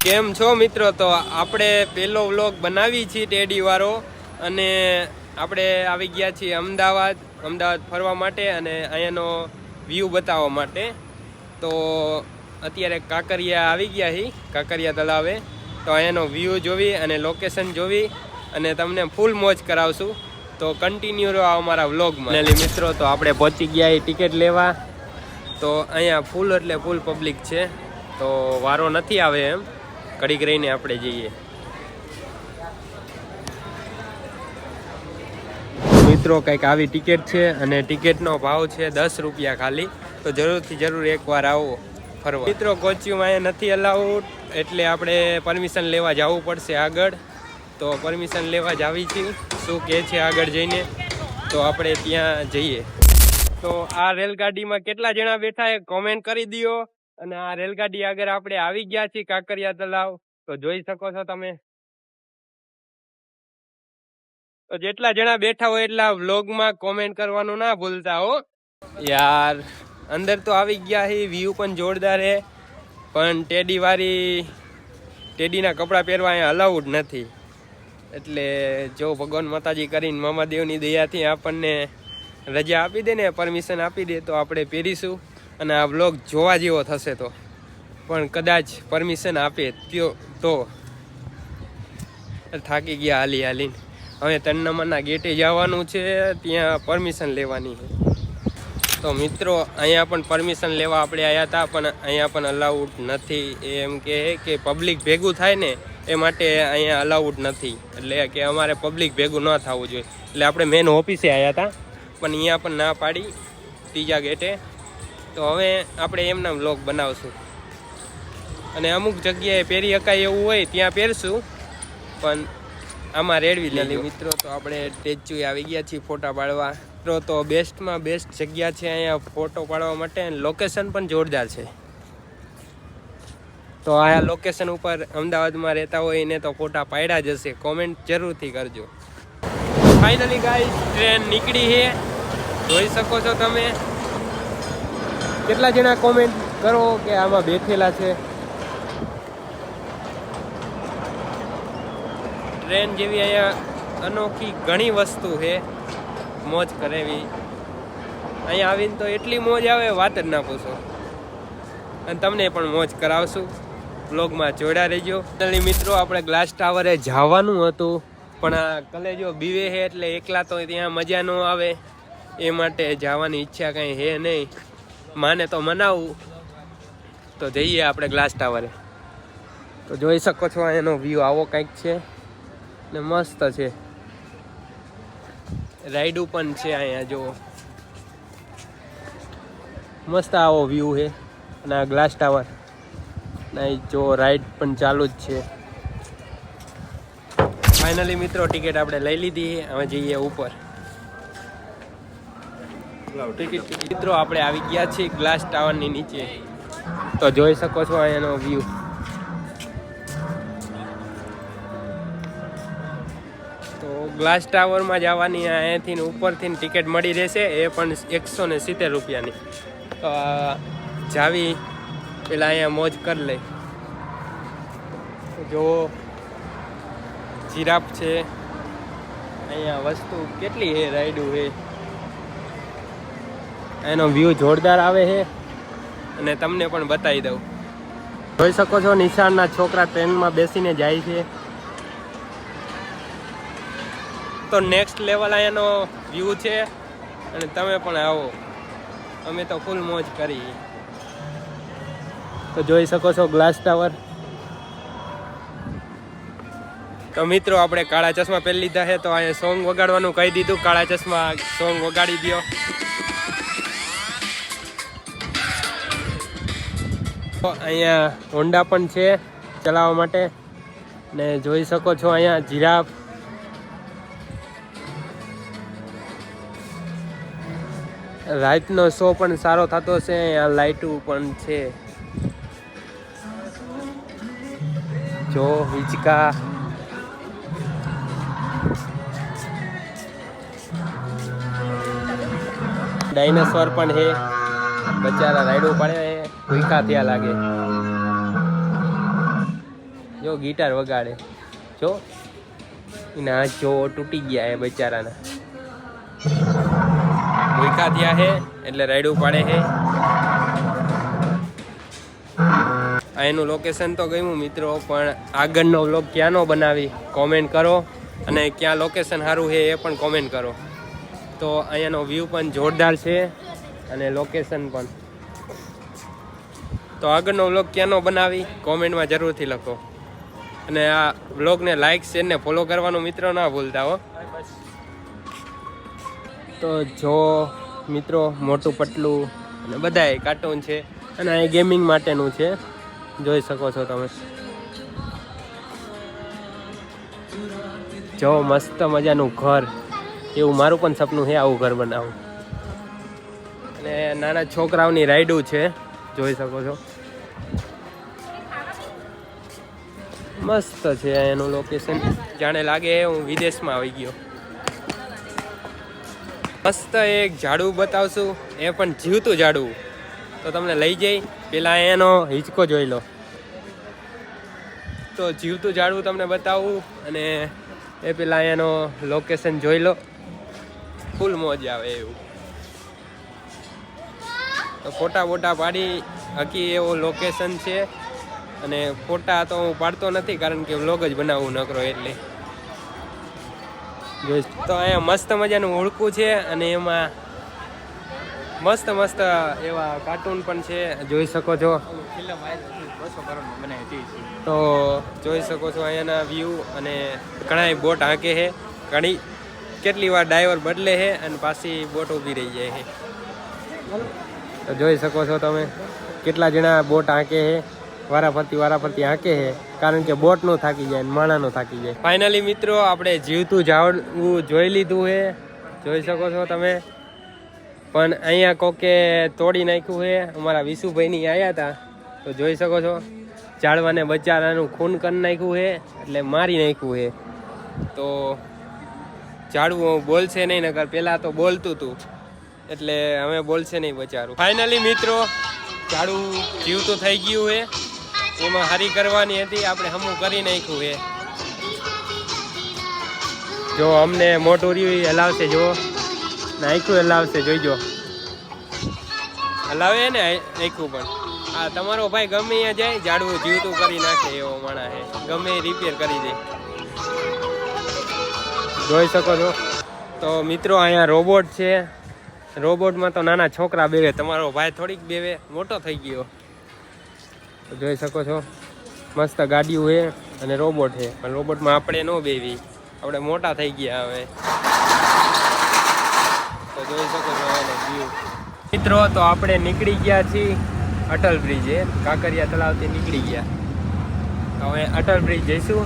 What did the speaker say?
કેમ છો મિત્રો? તો આપણે પહેલો વ્લોગ બનાવી છીએ ટેડી વાળો અને આપણે આવી ગયા છીએ અમદાવાદ ફરવા માટે અને અહીંયાનો વ્યૂ બતાવવા માટે. તો અત્યારે કાંકરિયા આવી ગયા છીએ, કાંકરિયા તળાવે. તો અહીંયાનો વ્યૂ જોવી અને લોકેશન જોવી અને તમને ફૂલ મોજ કરાવશું. તો કન્ટિન્યુ રહો અમારા વ્લોગમાં. મિત્રો તો આપણે પહોંચી ગયા એ ટિકિટ લેવા. તો અહીંયા ફૂલ એટલે ફૂલ પબ્લિક છે, તો વારો નથી આવે એમ. ઘડીક રહીને આપણે જઈએ. મિત્રો કંઈક આવી ટિકિટ છે અને ટિકિટનો ભાવ છે 10 રૂપિયા ખાલી. તો જરૂરથી જરૂર એકવાર આવો ફરવા. મિત્રો કોચ્યુમ અહીંયા નથી અલાઉડ, એટલે આપણે પરમિશન લેવા જવું પડશે આગળ. તો પરમિશન લેવા જ આવી છીએ, શું કહે છે આગળ જઈને તો આપણે ત્યાં જઈએ. તો આ રેલગાડીમાં કેટલા જણા બેઠા એ કોમેન્ટ કરી દો. અને આ રેલગાડી આગળ આપણે આવી ગયા છીએ કાંકરિયા તળાવ, તો જોઈ શકો છો તમે. તો જેટલા જણા બેઠા હોય એટલા વ્લોગમાં કોમેન્ટ કરવાનું ના ભૂલતા હો યાર. અંદર તો આવી ગયા છે, વ્યૂ પણ જોરદાર છે, પણ ટેડીના કપડાં પહેરવા અહીંયા અલાઉડ નથી. એટલે જો ભગવાન માતાજી કરીને મામાદેવની દયાથી આપણને રજા આપી દે ને, પરમિશન આપી દે તો આપણે પહેરીશું અને આ વ્લોગ જોવા જેવો થશે. તો પણ કદાચ પરમિશન આપે તો થાકી ગયા હાલી હાલીને. હવે 3 નંબરના ગેટે જવાનું છે, ત્યાં પરમિશન લેવાની છે. તો મિત્રો અહીંયા પણ પરમિશન લેવા આપણે આવ્યા હતા, પણ અહીંયા પણ અલાઉડ નથી. એમ કે પબ્લિક ભેગું થાય ને એ માટે અહીંયા અલાઉડ નથી. એટલે કે અમારે પબ્લિક ભેગું ન થવું જોઈએ, એટલે આપણે મેન ઓફિસે આવ્યા હતા, પણ અહીંયા પણ ના પાડી ત્રીજા ગેટે. તો હવે આપણે એમના વ્લોગ બનાવશું અને અમુક જગ્યાએ પહેરી શકાય એવું હોય ત્યાં પહેરશું, પણ આમાં રેડવી લેલી. મિત્રો તો આપણે સ્ટેચ્યુ આવી ગયા છીએ ફોટા પાડવા. તો બેસ્ટમાં બેસ્ટ જગ્યા છે અહીંયા ફોટો પાડવા માટે, લોકેશન પણ જોરદાર છે. તો આ લોકેશન ઉપર અમદાવાદમાં રહેતા હોય એને તો ફોટા પાડ્યા જ હશે, કોમેન્ટ જરૂરથી કરજો. ફાઇનલી ગાઈસ ટ્રેન નીકળી છે, જોઈ શકો છો તમે. કેટલા જણા કોમેન્ટ કરો કે આમાં બેઠેલા છે. ટ્રેન જેવી અહીંયા અનોખી ઘણી વસ્તુ છે મોજ કરેવી. અહીંયા આવીને તો એટલી મોજ આવે વાત જ ના પૂછો, અને તમને પણ મોજ કરાવશું. બ્લોગમાં જોડા રહેજો. મિત્રો આપણે ગ્લાસ ટાવરે જવાનું હતું, પણ આ કલેજો બીવે છે એટલે એકલા તો ત્યાં મજા ન આવે, એ માટે જવાની ઈચ્છા કંઈ છે નહીં. માને તો મનાવું તો જઈએ આપણે ગ્લાસ ટાવરે. તો જોઈ શકો છો એનો વ્યૂ આવો કંઈક છે ને મસ્ત છે. રાઈડું પણ છે અહીંયા, જો મસ્ત આવો વ્યૂ છે. અને આ ગ્લાસ ટાવર નહીં, જો રાઈડ પણ ચાલુ જ છે. ફાઇનલી મિત્રો ટિકિટ આપણે લઈ લીધી, હવે જઈએ ઉપર. મિત્રો આપણે આવી ગયા છીએ ગ્લાસ ટાવરની નીચે, તો જોઈ શકો છો અહીંયાનો વ્યૂ. તો ગ્લાસ ટાવરમાં જવાની અહીંયાથી ઉપરથી ટિકિટ મળી રહેશે, એ પણ 170 રૂપિયાની. તો જાવી પેલા અહીંયા મોજ કરી લઈ. જો જીરાફ છે અહીંયા, વસ્તુ કેટલી છે, રાઈડું છે. એનો વ્યૂ જોરદાર આવે છે અને તમને પણ બતાવી દઉં. જોઈ શકો છો નિશાળના છોકરા ટ્રેનમાં બેસીને જાય છે. તો નેક્સ્ટ લેવલ અહીંયાનો વ્યૂ છે અને તમે પણ આવો, અમે તો ફૂલ મોજ કરી. તો જોઈ શકો છો ગ્લાસ ટાવર. તો મિત્રો આપણે કાળા ચશ્મા પહેરી લીધા છે, તો અહીંયા સોંગ વગાડવાનું કહી દીધું. કાળા ચશ્મા સોંગ વગાડી દો. તો અહીંયા હોન્ડા પણ છે ચલાવવા માટે, ને જોઈ શકો છો અહીંયા જીરાફ. રાતનો શો પણ સારો થતો છે, અહીંયા લાઇટું પણ છે. જો હિંચકા, ડાયનાસોર પણ છે. બચારા રાઈડો પડે ભૂખા થયા લાગે. જો ગિટાર વગાડે, જો એના હાથ જો તૂટી ગયા એ બચારાના. ભૂખા થયા હે એટલે રાયડું પાડે હે. આ એનું લોકેશન તો ગયું મિત્રો, પણ આગળનો વ્લોગ ક્યાંનો બનાવી કોમેન્ટ કરો, અને ક્યાં લોકેશન સારું છે એ પણ કોમેન્ટ કરો. તો અહીંયાનો વ્યૂ પણ જોરદાર છે અને લોકેશન પણ. તો આગળનો વ્લોગ ક્યાંનો બનાવી કોમેન્ટમાં જરૂરથી લખો, અને આ વ્લોગને લાઇક શેર ને ફોલો કરવાનું મિત્રો ના ભૂલતા હો. તો જો મિત્રો મોટું પટલું અને બધાય કાર્ટૂન છે, અને આ ગેમિંગ માટેનું છે, જોઈ શકો છો તમે. જો મસ્ત મજાનું ઘર, એવું મારું પણ સપનું છે આવું ઘર બનાવું. અને નાના છોકરાઓની રાઈડું છે, જોઈ શકો છો. મસ્ત છે એનું લોકેશન, જાણે લાગે હું વિદેશમાં આવી ગયો. મસ્ત એક ઝાડવું બતાવશું, એ પણ જીવતું ઝાડવું. તો તમને લઈ જઈ, પેલા એનો હિંચકો જોઈ લો. તો જીવતું ઝાડવું તમને બતાવું, અને એ પેલા એનો લોકેશન જોઈ લો. ફૂલ મોજ આવે એવું. તો ફોટા બોટા પાડી હકી એવો લોકેશન છે. અને ફોટા તો હું પાડતો નથી, કારણ કે વ્લોગ જ બનાવવું નકરો એટલે. તો અહીંયા મસ્ત મજાનું હોળકું છે, અને એમાં મસ્ત મસ્ત એવા કાર્ટૂન પણ છે, જોઈ શકો છો. તો જોઈ શકો છો અહીંયાના વ્યૂ, અને ઘણા બોટ હાંકે છે. ઘણી કેટલી વાર ડ્રાઈવર બદલે છે અને પાછી બોટ ઊભી રહી જાય છે. તો જોઈ શકો છો તમે કેટલા જણા બોટ હાંકે છે, વારાફરતી હાંકે છે, કારણ કે બોટનું થાકી જાય ને માણાનું થાકી જાય. ફાઇનલી મિત્રો આપણે જીવતું ઝાડવું જોઈ લીધું છે, જોઈ શકો છો તમે. પણ અહીંયા કોકે તોડી નાખ્યું છે, અમારા વિશુભાઈની આવ્યા હતા, તો જોઈ શકો છો. ઝાડવાને બચારાનું ખૂન કરી નાખ્યું છે, એટલે મારી નાખ્યું છે. તો ઝાડવું બોલશે નહીં, નકર પહેલાં તો બોલતું હતું, એટલે હવે બોલશે નહીં બચારું. ફાઇનલી મિત્રો ઝાડવું જીવતું થઈ ગયું છે. એમાં હારી કરવાની હતી, આપણે હમું કરી નાખ્યું છે. જો અમને મોટું રહ્યું હલાવશે, જો નાખ્યું હલાવશે, જોઈજો હલાવે ને નાખ્યું. પણ આ તમારો ભાઈ ગમે અહીંયા જાય ઝાડવું જીવતું કરી નાખે એવો માણસ છે, ગમે એ રિપેર કરી દે, જોઈ શકો છો. તો મિત્રો અહીંયા રોબોટ છે, રોબોટમાં તો નાના છોકરા બેવે, તમારો ભાઈ થોડીક બેવે, મોટો થઈ ગયો. જોઈ શકો છો મસ્ત ગાડીઓ છે અને રોબોટ છે, પણ રોબોટમાં આપણે ન બેવી, આપણે મોટા થઈ ગયા હવે. તો જોઈ શકો છો એનો વ્યૂ મિત્રો. તો આપણે નીકળી ગયા છીએ અટલ બ્રિજે, કાંકરિયા તળાવથી નીકળી ગયા. હવે અટલ બ્રિજ જઈશું.